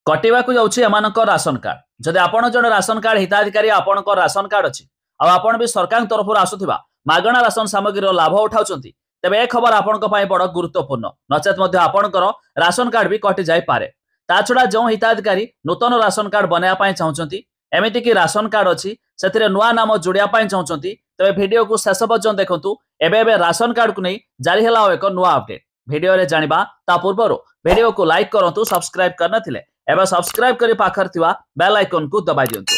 कटिवाकू जाउछि एमानकर ration card जदि आपण जने राशन कार्ड हिताधिकारी आपणकर राशन कार्ड अछि आ आपण भी सरकार तरफ आसुथिबा मागणा राशन सामग्री लाभ उठाउछंती तेबे ए खबर आपणक पई बड़ गुरुत्वपूर्ण नचेत मध्ये आपणकर राशन कार्ड भी कटि जाय पारे ता छडा जो हिताधिकारी नूतन राशन कार्ड बनाया पई चाहुछंती एमिति कि राशन कार्ड अछि सेथिरे नुआ नाम जोड़िया पई चाहुछंती तेबे वीडियो को शेष पर्यंत देखंतु एबे राशन कार्ड को नै जारी हला एक नुआ अपडेट वीडियो रे जानिबा ता पूर्वरो वीडियो को लाइक करंतु सब्सक्राइब करनथिले एबे सब्सक्राइब करी पाखर थिबा बेल आइकन को दबाइ दियंतु।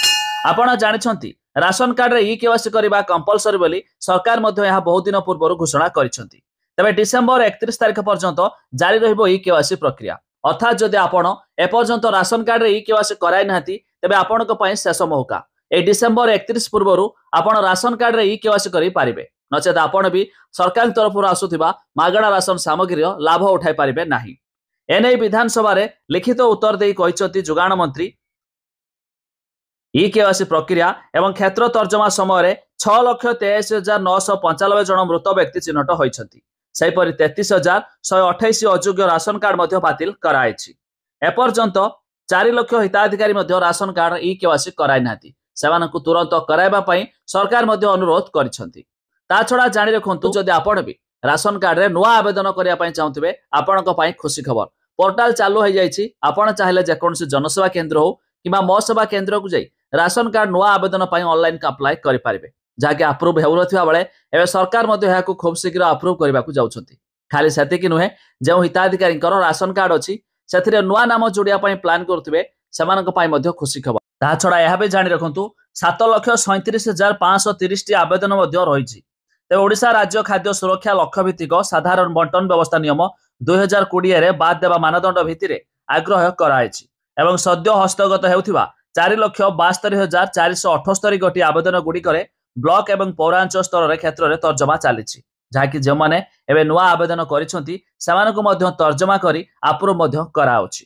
आपण जानिछंती राशन कार्ड रे ई केवासी करबा कंपलसरी बोली सरकार मध्ये यह बहुत दिन पूर्व घोषणा करिसंती तबे डिसेंबर 31 तारिख पर्यंत जारी रहिबो ई केवासी प्रक्रिया अर्थात जदि आपण ए पर्यंत राशन कार्ड रे ई केवासी कराइ नाहती तबे आपणक पई शेष मौका ए डिसेंबर 31 पूर्व आपण राशन कार्ड रे ई केवासी करि पारिबे नचेत आपण भी सरकार तरफ आसुथिबा मागणा राशन सामग्री लाभ उठाई पारिबे नाही। एने विधानसभा रे लिखित उत्तर देई कहिसंती जोगाण मंत्री ई केवासी प्रक्रिया एवं क्षेत्र तर्जमा समय 6,83,995 जन मृत व्यक्ति चिन्हट होइछंती सेपरि 33,128 अयोग्य राशन कार्ड मध्य बातिल कराइछि एपर्यंत 4 लाख हिताधिकारी मध्य राशन कार्ड ई केवासी कराइ नाथि सेमानकु तुरंत कराइबा पई सरकार मध्य अनुरोध करिसंती। ता छडा जानि रखंतु जदि आपण भी राशन कार्ड रे नुआ आवेदन करिया पई चाहुथिबे आपणक पई खुशी खबर पोर्टाल चालू हो जाइछि आपण चाहिले जे कोनसी जनसेवा केंद्र हो किबा मो सेवा केंद्र को जाई राशन कार्ड नुआ आवेदन पई ऑनलाइन अप्लाई करि पारिबे जाके अप्रूव हेउरथिबा बेले एबे सरकार मध्ये याकू खूब शीघ्र अप्रूव करबा को जाउछंती खाली सेति कि नुहे जे हिताधिकारी राशन कार्ड अछि सेथिरे नुआ नाम जोड़िया पई प्लान करथिबे सेमानक पई मध्ये खुशी खबर ता छडा यहा बे जानि रखंतु 7,37,530 टी आवेदन मध्ये रहिछि तेबे ओडिशा राज्य खाद्य सुरक्षा लक्ष्य भित्तिक साधारण बंटन व्यवस्था नियम 2020 रे बाद देवा मानदंड भित्तिरे आग्रह कराइछि एवं सद्य हस्तगत हेउथिबा 4,72,478 गोटी आवेदन गुडी करे ब्लॉक एवं पौरांचल स्तर रे क्षेत्र रे तर्जमा चालिछि जाकि जे माने एबे नुआ आवेदन करिसंती सेमानकु मध्ये तर्जमा करी अप्रूव मध्ये कराउछि।